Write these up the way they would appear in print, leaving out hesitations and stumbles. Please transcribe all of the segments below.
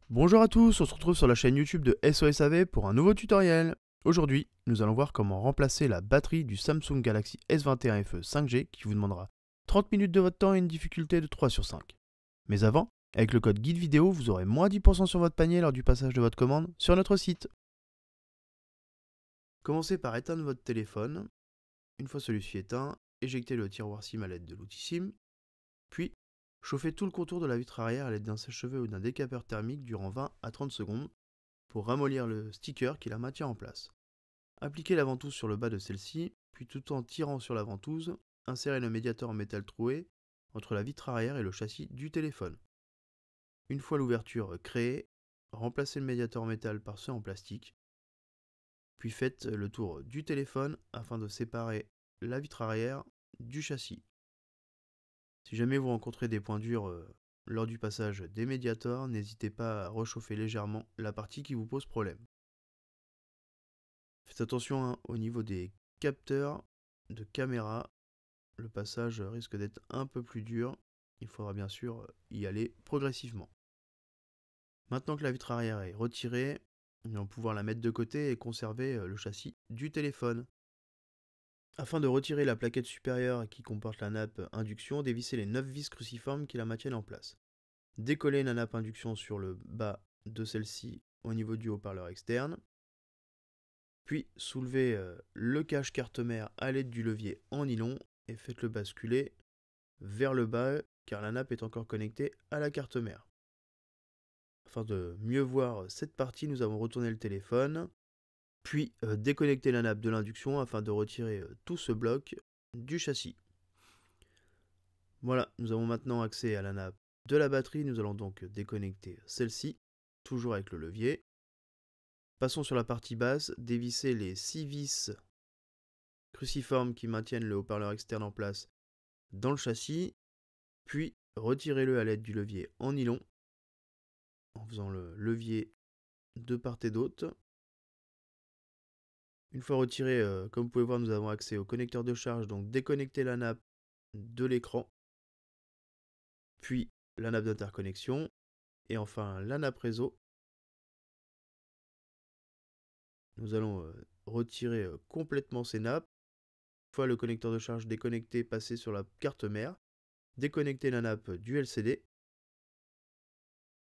Bonjour à tous, on se retrouve sur la chaîne YouTube de SOSAV pour un nouveau tutoriel. Aujourd'hui, nous allons voir comment remplacer la batterie du Samsung Galaxy S21 FE 5G qui vous demandera 30 minutes de votre temps et une difficulté de 3 sur 5. Mais avant, avec le code guide vidéo, vous aurez moins 10% sur votre panier lors du passage de votre commande sur notre site. Commencez par éteindre votre téléphone. Une fois celui-ci éteint, éjectez le tiroir SIM à l'aide de l'outil SIM, puis chauffez tout le contour de la vitre arrière à l'aide d'un sèche-cheveux ou d'un décapeur thermique durant 20 à 30 secondes pour ramollir le sticker qui la maintient en place. Appliquez la ventouse sur le bas de celle-ci, puis tout en tirant sur la ventouse, insérez le médiateur en métal troué entre la vitre arrière et le châssis du téléphone. Une fois l'ouverture créée, remplacez le médiateur en métal par ceux en plastique, puis faites le tour du téléphone afin de séparer la vitre arrière du châssis. Si jamais vous rencontrez des points durs lors du passage des médiators, n'hésitez pas à rechauffer légèrement la partie qui vous pose problème. Faites attention au niveau des capteurs de caméra, le passage risque d'être un peu plus dur, il faudra bien sûr y aller progressivement. Maintenant que la vitre arrière est retirée, nous allons pouvoir la mettre de côté et conserver le châssis du téléphone. Afin de retirer la plaquette supérieure qui comporte la nappe induction, dévissez les 9 vis cruciformes qui la maintiennent en place. Décollez la nappe induction sur le bas de celle-ci au niveau du haut-parleur externe. Puis soulevez le cache carte-mère à l'aide du levier en nylon et faites-le basculer vers le bas car la nappe est encore connectée à la carte-mère. Afin de mieux voir cette partie, nous avons retourné le téléphone, puis déconnecté la nappe de l'induction afin de retirer tout ce bloc du châssis. Voilà, nous avons maintenant accès à la nappe de la batterie, nous allons donc déconnecter celle-ci, toujours avec le levier. Passons sur la partie basse, dévissez les 6 vis cruciformes qui maintiennent le haut-parleur externe en place dans le châssis, puis retirez-le à l'aide du levier en nylon, en faisant le levier de part et d'autre. Une fois retiré, comme vous pouvez voir, nous avons accès au connecteur de charge, donc déconnectez la nappe de l'écran, puis la nappe d'interconnexion, et enfin la nappe réseau. Nous allons retirer complètement ces nappes. Une fois le connecteur de charge déconnecté, passez sur la carte mère, déconnectez la nappe du LCD,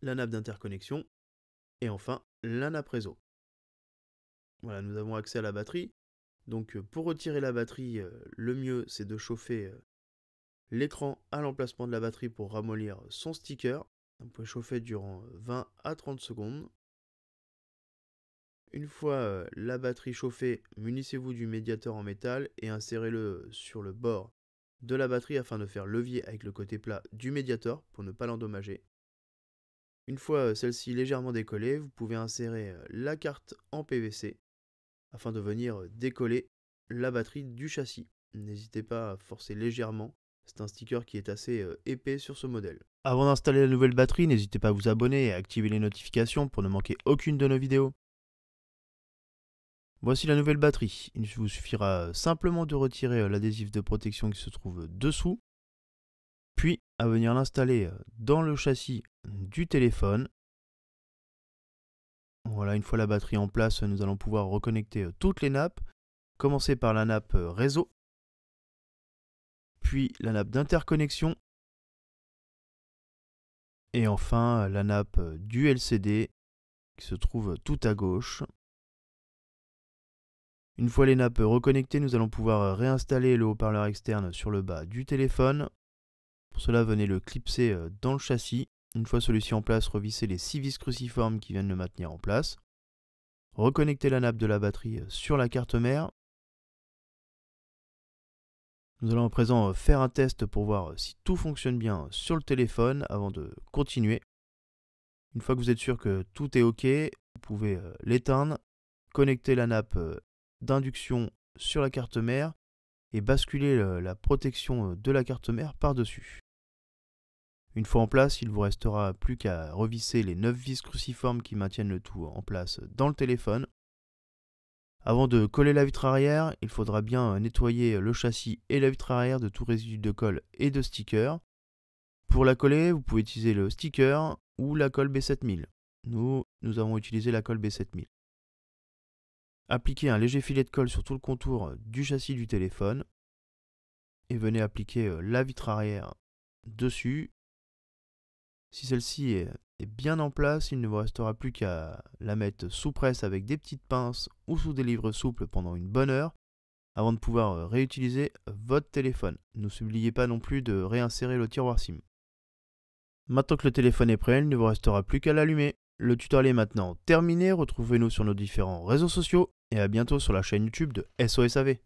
la nappe d'interconnexion, et enfin la nappe réseau. Voilà, nous avons accès à la batterie. Donc pour retirer la batterie, le mieux c'est de chauffer l'écran à l'emplacement de la batterie pour ramollir son sticker. Vous pouvez chauffer durant 20 à 30 secondes. Une fois la batterie chauffée, munissez-vous du médiateur en métal et insérez-le sur le bord de la batterie afin de faire levier avec le côté plat du médiator pour ne pas l'endommager. Une fois celle-ci légèrement décollée, vous pouvez insérer la carte en PVC afin de venir décoller la batterie du châssis. N'hésitez pas à forcer légèrement, c'est un sticker qui est assez épais sur ce modèle. Avant d'installer la nouvelle batterie, n'hésitez pas à vous abonner et à activer les notifications pour ne manquer aucune de nos vidéos. Voici la nouvelle batterie. Il vous suffira simplement de retirer l'adhésif de protection qui se trouve dessous, puis à venir l'installer dans le châssis du téléphone. Voilà, une fois la batterie en place, nous allons pouvoir reconnecter toutes les nappes. Commencer par la nappe réseau, puis la nappe d'interconnexion, et enfin la nappe du LCD qui se trouve tout à gauche. Une fois les nappes reconnectées, nous allons pouvoir réinstaller le haut-parleur externe sur le bas du téléphone. Pour cela, venez le clipser dans le châssis. Une fois celui-ci en place, revissez les 6 vis cruciformes qui viennent le maintenir en place. Reconnectez la nappe de la batterie sur la carte mère. Nous allons à présent faire un test pour voir si tout fonctionne bien sur le téléphone avant de continuer. Une fois que vous êtes sûr que tout est OK, vous pouvez l'éteindre, connecter la nappe d'induction sur la carte mère et basculer la protection de la carte mère par-dessus. Une fois en place, il ne vous restera plus qu'à revisser les 9 vis cruciformes qui maintiennent le tout en place dans le téléphone. Avant de coller la vitre arrière, il faudra bien nettoyer le châssis et la vitre arrière de tout résidu de colle et de sticker. Pour la coller, vous pouvez utiliser le sticker ou la colle B7000. Nous avons utilisé la colle B7000. Appliquez un léger filet de colle sur tout le contour du châssis du téléphone et venez appliquer la vitre arrière dessus. Si celle-ci est bien en place, il ne vous restera plus qu'à la mettre sous presse avec des petites pinces ou sous des livres souples pendant une bonne heure avant de pouvoir réutiliser votre téléphone. N'oubliez pas non plus de réinsérer le tiroir SIM. Maintenant que le téléphone est prêt, il ne vous restera plus qu'à l'allumer. Le tutoriel est maintenant terminé, retrouvez-nous sur nos différents réseaux sociaux et à bientôt sur la chaîne YouTube de SOS AV.